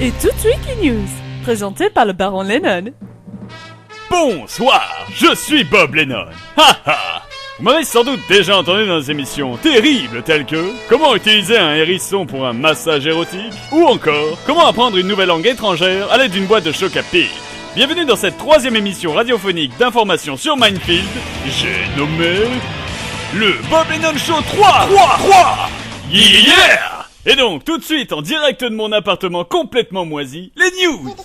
Et tout de suite les news, présenté par le baron Lennon. Bonsoir, je suis Bob Lennon. Ha ha. Vous m'avez sans doute déjà entendu dans des émissions terribles telles que comment utiliser un hérisson pour un massage érotique, ou encore comment apprendre une nouvelle langue étrangère à l'aide d'une boîte de choc à pic. Bienvenue dans cette troisième émission radiophonique d'information sur Mindfield, j'ai nommé le Bob Lennon Show 3. Yeah! Et donc, tout de suite, en direct de mon appartement complètement moisi, les news.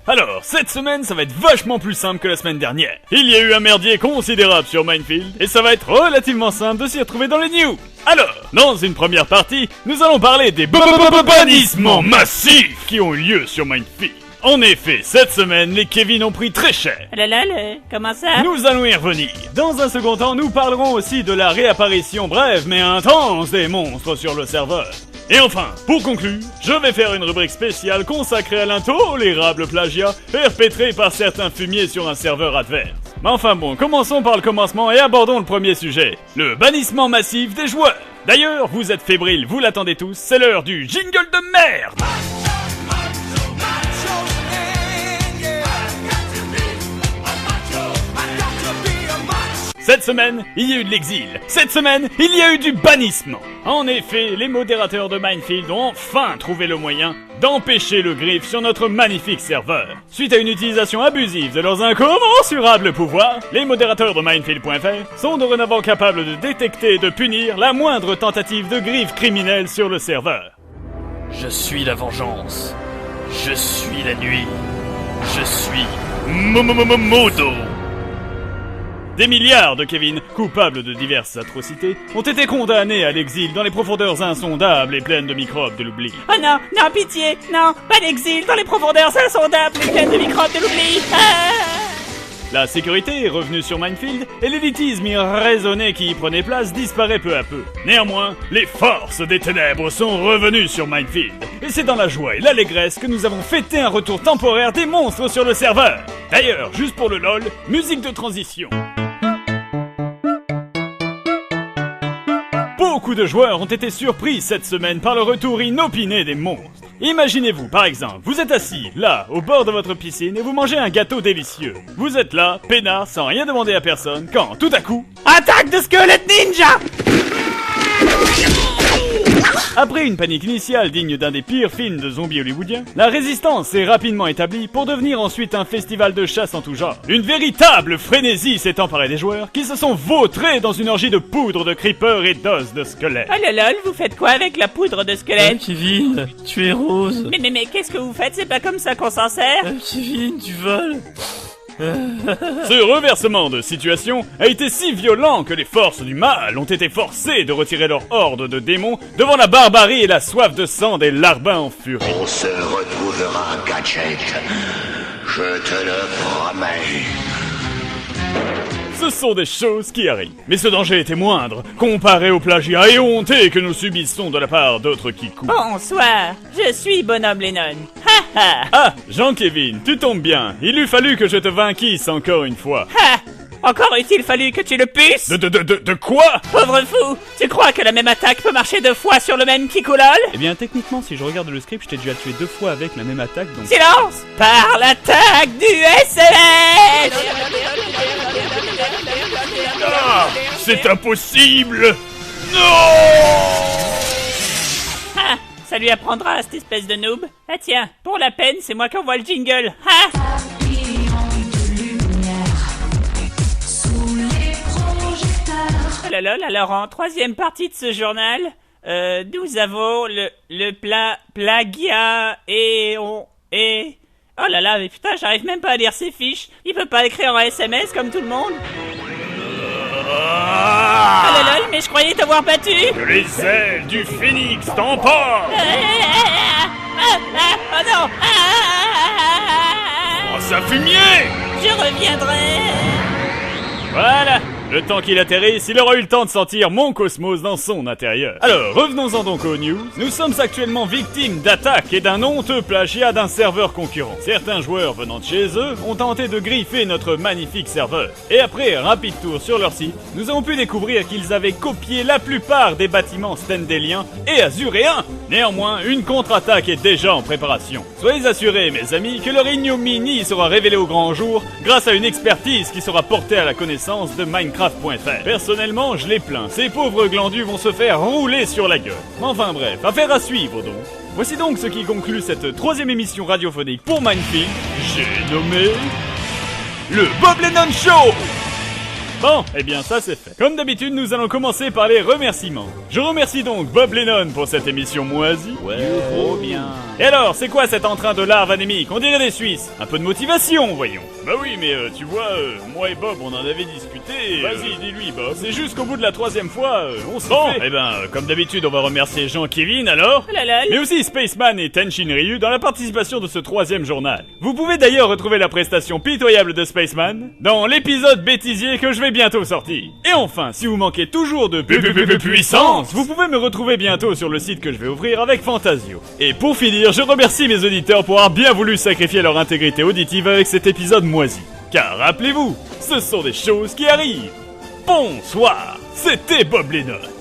Alors, cette semaine, ça va être vachement plus simple que la semaine dernière. Il y a eu un merdier considérable sur Mindfield, et ça va être relativement simple de s'y retrouver dans les news. Alors, dans une première partie, nous allons parler des bannissements massifs qui ont eu lieu sur Mindfield. En effet, cette semaine, les Kevin ont pris très cher. Comment ça? Nous allons y revenir. Dans un second temps, nous parlerons aussi de la réapparition brève mais intense des monstres sur le serveur. Et enfin, pour conclure, je vais faire une rubrique spéciale consacrée à l'intolérable plagiat perpétré par certains fumiers sur un serveur adverse. Mais enfin bon, commençons par le commencement et abordons le premier sujet, le bannissement massif des joueurs. D'ailleurs, vous êtes fébriles, vous l'attendez tous, c'est l'heure du jingle de merde. Cette semaine, il y a eu de l'exil. Cette semaine, il y a eu du bannissement. En effet, les modérateurs de Mindfield ont enfin trouvé le moyen d'empêcher le griffe sur notre magnifique serveur. Suite à une utilisation abusive de leurs incommensurables pouvoirs, les modérateurs de Mindfield.fr sont dorénavant capables de détecter et de punir la moindre tentative de griffe criminelle sur le serveur. Je suis la vengeance. Je suis la nuit. Je suis Modo. Des milliards de Kevin, coupables de diverses atrocités, ont été condamnés à l'exil dans les profondeurs insondables et pleines de microbes de l'oubli. Oh non, non, pitié, non, pas d'exil dans les profondeurs insondables et pleines de microbes de l'oubli. La sécurité est revenue sur Mindfield et l'élitisme irraisonné qui y prenait place disparaît peu à peu. Néanmoins, les forces des ténèbres sont revenues sur Mindfield. Et c'est dans la joie et l'allégresse que nous avons fêté un retour temporaire des monstres sur le serveur. D'ailleurs, juste pour le lol, musique de transition. Beaucoup de joueurs ont été surpris cette semaine par le retour inopiné des monstres. Imaginez-vous, par exemple, vous êtes assis, là, au bord de votre piscine et vous mangez un gâteau délicieux. Vous êtes là, peinard, sans rien demander à personne, quand, tout à coup... Attaque de squelette ninja! Après une panique initiale digne d'un des pires films de zombies hollywoodiens, la résistance s'est rapidement établie pour devenir ensuite un festival de chasse en tout genre. Une véritable frénésie s'est emparée des joueurs qui se sont vautrés dans une orgie de poudre de creepers et d'os de squelettes. Oh lol, vous faites quoi avec la poudre de squelette? Kevin, tu es rose. Mais qu'est-ce que vous faites? C'est pas comme ça qu'on s'en sert? Kevin, tu voles. Ce reversement de situation a été si violent que les forces du mal ont été forcées de retirer leur horde de démons devant la barbarie et la soif de sang des larbins en furie. On se retrouvera, Gadget. Je te le promets. Ce sont des choses qui arrivent. Mais ce danger était moindre, comparé au plagiat éhonté que nous subissons de la part d'autres kikous. Bonsoir, je suis Bonhomme Lennon. Ha ha! Ah, Jean-Kevin, tu tombes bien. Il eût fallu que je te vainquisse encore une fois. Ha! Encore eût-il fallu que tu le puisses? De quoi? Pauvre fou! Tu crois que la même attaque peut marcher 2 fois sur le même Kikolol? Eh bien, techniquement, si je regarde le script, je t'ai déjà tué 2 fois avec la même attaque, donc... Silence! Par l'attaque du SLS! Ah, c'est impossible! Non! Ah, ça lui apprendra à cette espèce de noob. Ah tiens, pour la peine, c'est moi qui envoie le jingle. Ah! Oh là là, alors en troisième partie de ce journal, nous avons le plagiat et oh là là, mais putain, j'arrive même pas à lire ces fiches. Il peut pas écrire en SMS comme tout le monde. Oh là là, mais je croyais t'avoir battu. Que les ailes du phénix t'emportent! Oh non! Oh, ça fumier! Je reviendrai. Voilà! Le temps qu'il atterrisse, il aura eu le temps de sentir mon cosmos dans son intérieur. Alors, revenons-en donc aux news. Nous sommes actuellement victimes d'attaques et d'un honteux plagiat d'un serveur concurrent. Certains joueurs venant de chez eux ont tenté de griffer notre magnifique serveur. Et après un rapide tour sur leur site, nous avons pu découvrir qu'ils avaient copié la plupart des bâtiments stendéliens et azuréens. Néanmoins, une contre-attaque est déjà en préparation. Soyez assurés, mes amis, que leur ignominie sera révélée au grand jour grâce à une expertise qui sera portée à la connaissance de Minecraft.fr. Personnellement, je les plains. Ces pauvres glandus vont se faire rouler sur la gueule. Enfin bref, affaire à suivre donc. Voici donc ce qui conclut cette 3e émission radiophonique pour Minefield. J'ai nommé... le Bob Lennon Show! Bon, eh bien ça c'est fait. Comme d'habitude, nous allons commencer par les remerciements. Je remercie donc Bob Lennon pour cette émission moisie. Ouais, trop bien. Et alors, c'est quoi cet entrain de larves anémiques? On dirait des Suisses. Un peu de motivation, voyons. Bah oui, mais tu vois, moi et Bob, on en avait discuté. Vas-y, dis-lui, Bob. C'est juste qu'au bout de la 3e fois, on s'est fait. Eh ben, comme d'habitude, on va remercier Jean-Kevin, alors. Mais aussi Spaceman et Tenshin Ryu dans la participation de ce 3e journal. Vous pouvez d'ailleurs retrouver la prestation pitoyable de Spaceman dans l'épisode bêtisier que je vais bientôt sortir. Et enfin, si vous manquez toujours de puissance, vous pouvez me retrouver bientôt sur le site que je vais ouvrir avec Fantasio. Et pour finir, je remercie mes auditeurs pour avoir bien voulu sacrifier leur intégrité auditive avec cet épisode moisi. Car rappelez-vous, ce sont des choses qui arrivent. Bonsoir, c'était Bob Lennon.